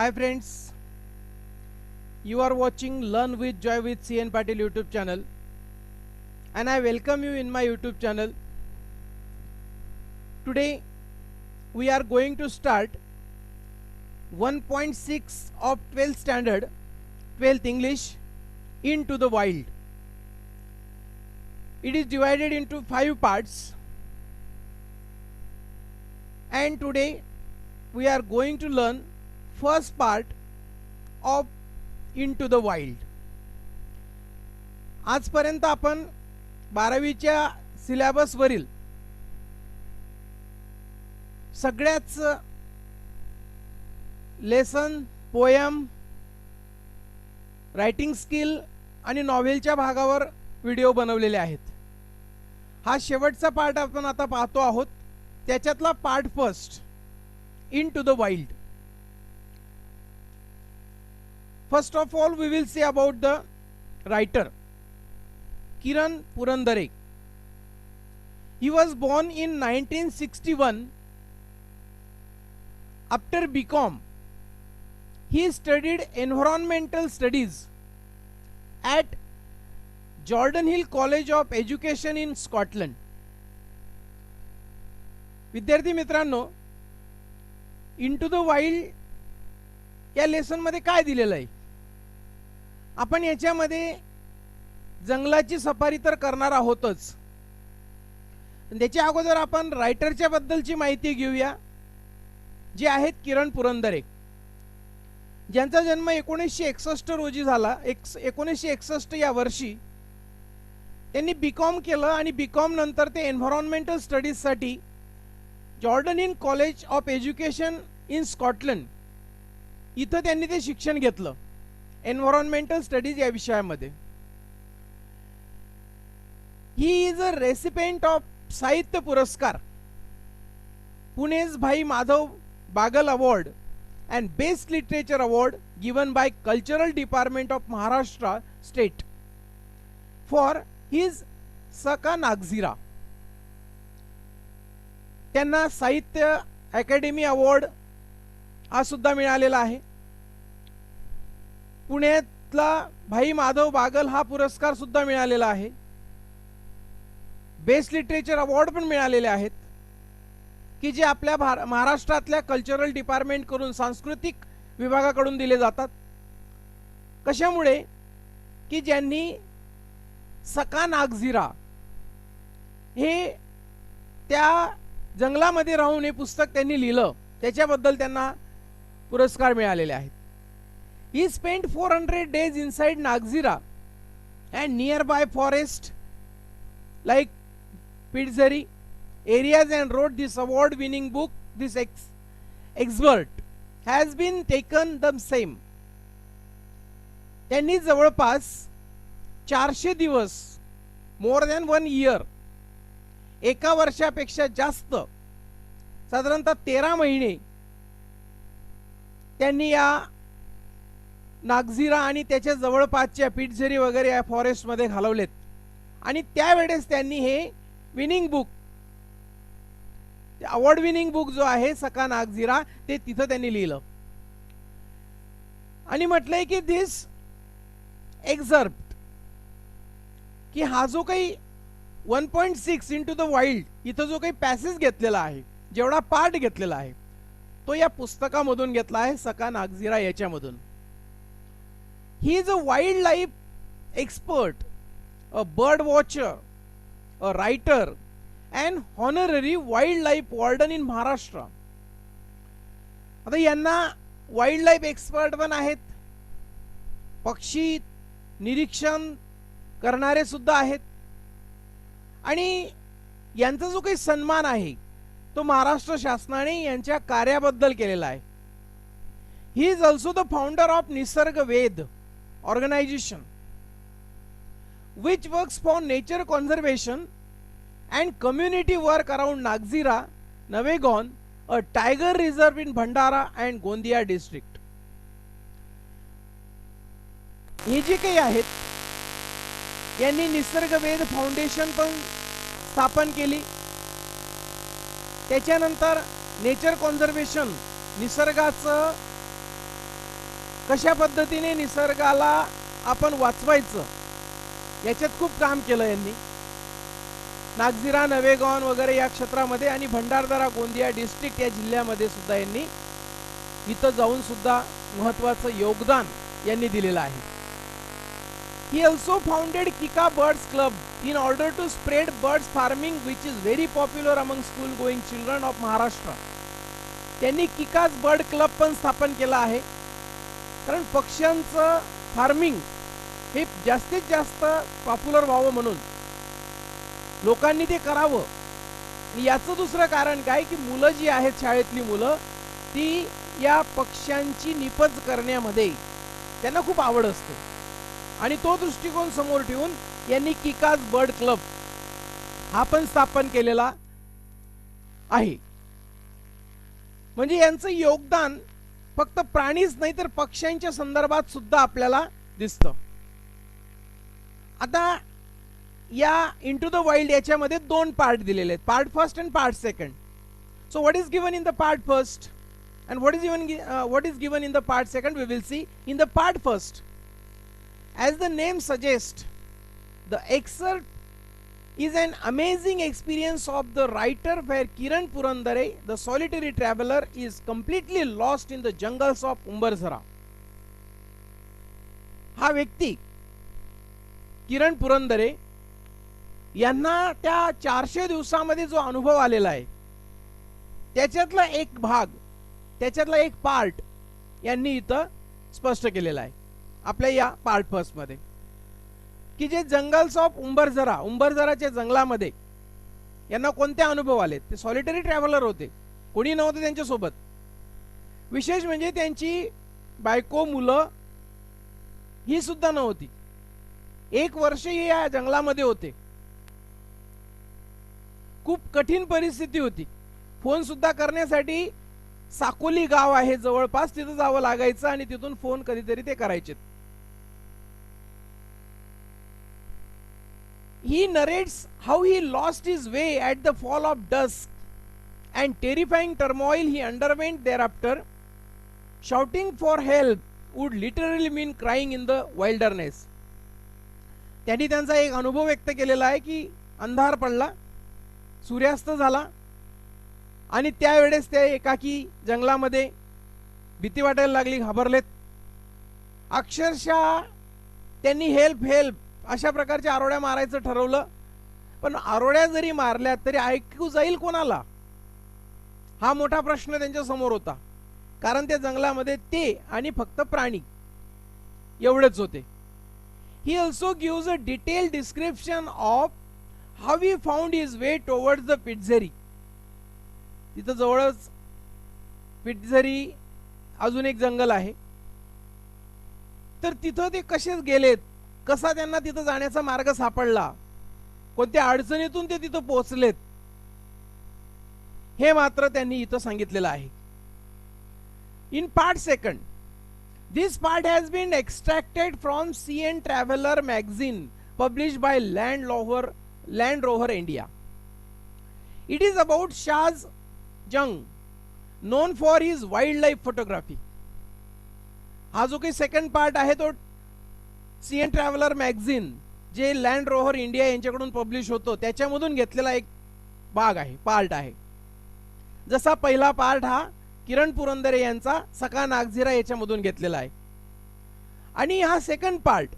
Hi friends, you are watching Learn with Joy with CN Patil YouTube channel and I welcome you in my YouTube channel. Today we are going to start 1.6 of 12th standard 12th English Into the Wild. It is divided into 5 parts and today we are going to learn first part of Into the Wild. आजपर्यंत आपण 12वीच्या syllabus वरील सगळ्याच lesson, poem, writing skill आणि नॉव्हेलच्या भागावर video बनवलेले आहेत. हा शेवटचा पार्ट आपण आता पाहतो आहोत. त्याच्यातला part first into the wild. First of all, we will say about the writer Kiran Purandare. He was born in 1961. After BCom, he studied environmental studies at Jordan Hill College of Education in Scotland. विद्यार्थी मित्रांनो, into the wild या lesson मध्ये काय दिलेलं आहे? आपण याच्यामध्ये जंगलाची सफारी तर करणार आहोतच. त्याच्या अगोदर आपण रायटरच्या बद्दलची माहिती घेऊया, जे आहेत किरण पुरंदरे, ज्यांचा जन्म 1961 रोजी झाला. 1961 या वर्षी त्यांनी बीकॉम केलं आणि बीकॉम नंतर ते एन्व्हायरमेंटल स्टडीज साठी Jordan hill college of education in Scotland इथं त्यांनी ते शिक्षण घेतलं एन्व्हायरमेंटल स्टडीज या विषयामध्ये. He is a recipient of साहित्य पुरस्कार, पुणेज भाई Madhav Bagal award and Best Literature Award given by Cultural Department of Maharashtra State for his Saka Nagzira. त्यांना साहित्य अकॅडमी अवॉर्ड हा सुद्धा मिळालेला आहे. पुण्यातला भाई माधव बागल हा पुरस्कार सुद्धा मिळालेला आहे. बेस्ट लिटरेचर अवॉर्ड पण मिळालेले आहेत, की जे आपल्या महाराष्ट्रातल्या कल्चरल डिपार्टमेंट कडून, सांस्कृतिक विभागाकडून दिले जातात. कशामुळे? की ज्यांनी सका नागझिरा हे त्या जंगलामध्ये राहून हे पुस्तक त्यांनी लिहिलं, त्याच्याबद्दल त्यांना पुरस्कार मिळालेले आहेत. He spent 400 days inside Nagzira and nearby forest like Pidzeri areas and wrote this award-winning book. This expert has been taken the same. त्यांनी जवळपास 400 दिवस, more than 1 year, एका वर्षापेक्षा जास्त, साधारणतः 13 महिने त्यांनी या नागझिरा आणि त्याच्या जवळपासच्या पिटझरी वगैरे या फॉरेस्ट मध्ये घालवलेत. आणि त्यावेळेस त्यांनी हे winning book, award winning book जो आहे सका नागझिरा, ते तिथं त्यांनी लिहिलं. आणि म्हटलंय की दिस एक्झर्प्ट, की हा जो काही 1.6 इंटू द वाइल्ड इथं जो काही पॅसेज घेतलेला आहे, जेवढा पार्ट घेतलेला आहे, तो या पुस्तकामधून घेतला आहे, सका नागझिरा याच्यामधून. He is a wildlife expert, a bird watcher, a writer, and honorary wildlife warden in Maharashtra. आता यांना वाइल्डलाइफ एक्सपर्ट पण आहेत, पक्षी निरीक्षण करणारे सुद्धा आहेत, आणि यांचा जो काही सन्मान आहे तो महाराष्ट्र शासनाने यांच्या कार्याबद्दल केलेला आहे. He is also the founder of Nisarg Ved organization which works for nature conservation and community work around Nagzira, Navegon, a tiger reserve in Bhandara and Gondia district. हे जे काही आहेत यांनी निसर्ग वेद फाउंडेशन पण स्थापन केली. त्याच्यानंतर नेचर कॉन्झर्वेशन, निसर्गाचं कशा पद्धतीने निसर्गाला आपण वाचवायचं याच्यात खूप काम केलं यांनी. नागझिरा, नवेगाव वगैरे या क्षेत्रामध्ये आणि भंडारदरा, गोंदिया डिस्ट्रिक्ट या जिल्ह्यामध्ये सुद्धा यांनी इथं जाऊन सुद्धा महत्त्वाचं योगदान यांनी दिलेलं आहे. He also founded Kika Birds Club in order to spread birds farming which is very popular among school going children of Maharashtra. त्यांनी किकाज बर्ड क्लब पण स्थापन केला आहे, कारण पक्ष्यांचं फार्मिंग हे जास्तीत जास्त पॉप्युलर व्हावं म्हणून लोकांनी ते करावं. याचं दुसरं कारण काय की मुलं जी आहेत शाळेतली मुलं ती या पक्ष्यांची निपज करण्यामध्ये त्यांना खूप आवड असते आणि तो दृष्टिकोन समोर ठेवून यांनी किकाज बर्ड क्लब हा पण स्थापन केलेला आहे. म्हणजे यांचं योगदान फक्त प्राणीच नाही तर पक्ष्यांच्या संदर्भात सुद्धा आपल्याला दिसतं. आता या इंटू द वाइल्ड याच्यामध्ये दोन पार्ट दिलेले आहेत, part first and part second. So what is given in the part first and what is given in the part second we will see. In the part first, as the name suggests, the excerpt is an amazing experience of the writer where Kiran Purandare, the solitary traveler, is completely lost in the jungles of Umbarzara. हा व्यक्ती किरण पुरंदरे यांना त्या 400 दिवसामध्ये जो अनुभव आलेला आहे त्याच्यातला एक भाग, त्याच्यातला एक पार्ट यांनी इथं स्पष्ट केलेला आहे आपल्या या पार्ट फर्स्ट मध्ये, की जे जंगल्स ऑफ उंबरझरा, उंबरझराच्या जंगलामध्ये यांना कोणते अनुभव आले. ते सॉलिटरी ट्रॅव्हलर होते, कोणी नव्हते त्यांच्या सोबत. विशेष म्हणजे त्यांची बायको, मुलं ही सुद्धा नव्हती. 1 वर्ष हे या जंगलामध्ये होते. खूप कठीण परिस्थिती होती. फोन सुद्धा करण्यासाठी साकोली गाव आहे जवळपास, तिथं जावं लागायचं आणि तिथून फोन कधीतरी ते करायचे. He narrates how he lost his way at the fall of dusk and terrifying turmoil he underwent thereafter. Shouting for help would literally mean crying in the wilderness. त्यांनी त्यांचा एक अनुभव व्यक्त केलेला आहे की अंधार पडला, सूर्यास्त झाला आणि त्यावेळेस ते एकाकी जंगलामध्ये भीती वाटायला लागली, घाबरलेत. अक्षरशः त्यांनी हेल्प हेल्प अशा प्रकारच्या आरोड्या मारायचं ठरवलं, पण आरोड्या जरी मारल्या तरी ऐकू जाईल कोणाला हा मोठा प्रश्न त्यांच्या समोर होता. कारण त्या जंगलामध्ये ते आणि फक्त प्राणी एवढेच होते. He also gives a detailed description of how he found his way towards the Pitzeri. तिथं जवळच पिटझरी अजून एक जंगल आहे, तर तिथं ते कसे गेलेत, कसा त्यांना तिथं जाण्याचा मार्ग सापडला, कोणत्या अडचणीतून ते तिथं पोहोचलेत, हे मात्र त्यांनी इथं सांगितलेलं आहे. In part second, this part has been extracted from CN traveller magazine published by Land Rover India. It is about Shaaz Jung, known for his wildlife photography. हा जो काही सेकंड पार्ट आहे तो CN ट्रॅव्हलर मॅगझिन जे लँड रोव्हर इंडिया यांच्याकडून publish होतो त्याच्यामधून घेतलेला एक भाग आहे, पार्ट आहे. जसा पहिला पार्ट हा किरण पुरंदरे यांचा सखा नागझिरा याच्यामधून घेतलेला आहे, आणि हा सेकंड पार्ट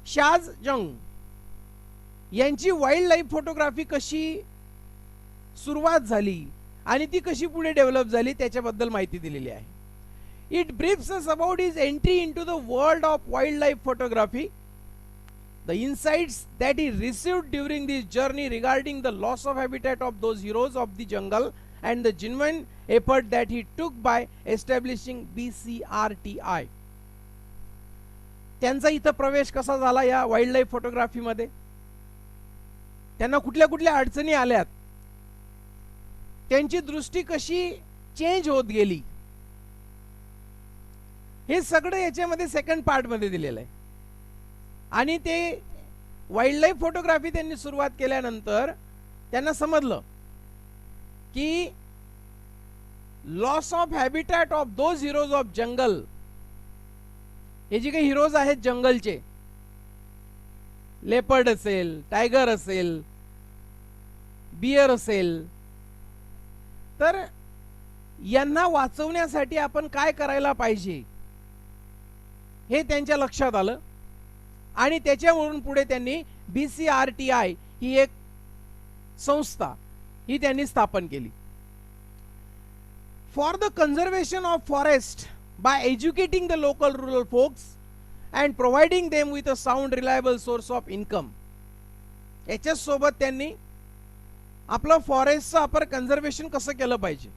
शाज जंग यांची वाईल्ड लाईफ फोटोग्राफी कशी सुरुवात झाली आणि ती कशी पुढे डेव्हलप झाली त्याच्याबद्दल माहिती दिलेली आहे. It briefs us about his entry into the world of wild life photography, the insights that he received during this journey regarding the loss of habitat of those heroes of the jungle and the genuine effort that he took by establishing BCRTI. त्यांचा इथं प्रवेश कसा झाला या wild life photography मध्ये, त्यांना कुठल्या कुठल्या अडचणी आल्यात, त्यांची दृष्टी कशी चेंज होत गेली, हे सगळं याच्यामध्ये सेकंड पार्ट मध्ये दिलेलं आहे. आणि ते वाइल्ड लाईफ फोटोग्राफी त्यांनी सुरुवात केल्यानंतर त्यांना समजलं की loss of habitat of those heroes of jungle हे जे काही हिरोज आहेत जंगलचे, लेपर्ड असेल, टायगर असेल, बियर असेल, तर यांना वाचवण्यासाठी आपण काय करायला पाहिजे हे त्यांच्या लक्षात आलं आणि त्याच्यावरून पुढे त्यांनी BCRTI ही एक संस्था ही त्यांनी स्थापन केली. For the conservation of forest by educating the local rural folks and providing them with a sound reliable source of income. याच्याच सोबत त्यांनी आपलं फॉरेस्टचं आपण कन्झर्वेशन कसं केलं पाहिजे,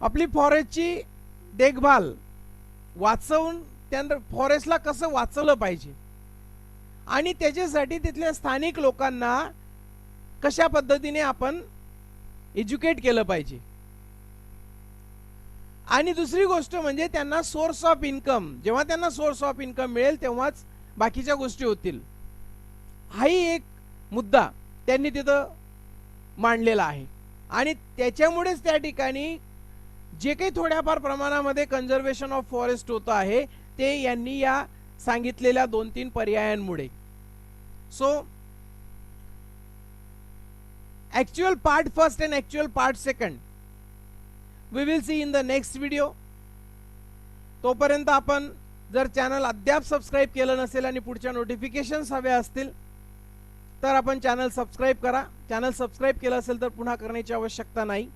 आपली फॉरेस्टची देखभाल वाचवून त्यानंतर फॉरेस्टला कसं वाचवलं पाहिजे आणि त्याच्यासाठी तिथल्या स्थानिक लोकांना कशा पद्धतीने आपण एज्युकेट केलं पाहिजे. आणि दुसरी गोष्ट म्हणजे त्यांना सोर्स ऑफ इन्कम, जेव्हा त्यांना सोर्स ऑफ इन्कम मिळेल तेव्हाच बाकीच्या गोष्टी होतील, हाही एक मुद्दा त्यांनी तिथं मांडलेला आहे. आणि त्याच्यामुळेच त्या ठिकाणी जे काही थोड्याफार प्रमाणामध्ये कन्झर्वेशन ऑफ फॉरेस्ट होतं आहे ते यांनी या सांगितलेल्या 2-3 पर्यायांमुळे. So actual part first and actual part second we will see in the next video. तोपर्यंत आपण जर चॅनल अद्याप सबस्क्राईब केलं नसेल आणि पुढच्या नोटिफिकेशन्स हव्या असतील तर आपण चॅनल सबस्क्राईब करा. चॅनल सबस्क्राईब केलं असेल तर पुन्हा करण्याची आवश्यकता नाही.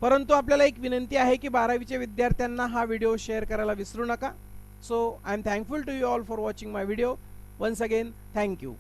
परंतु आपल्याला एक विनंती आहे की 12वीच्या विद्यार्थ्यांना हा व्हिडिओ शेअर करायला विसरू नका. So I am thankful to you all for watching my video. Once again thank you.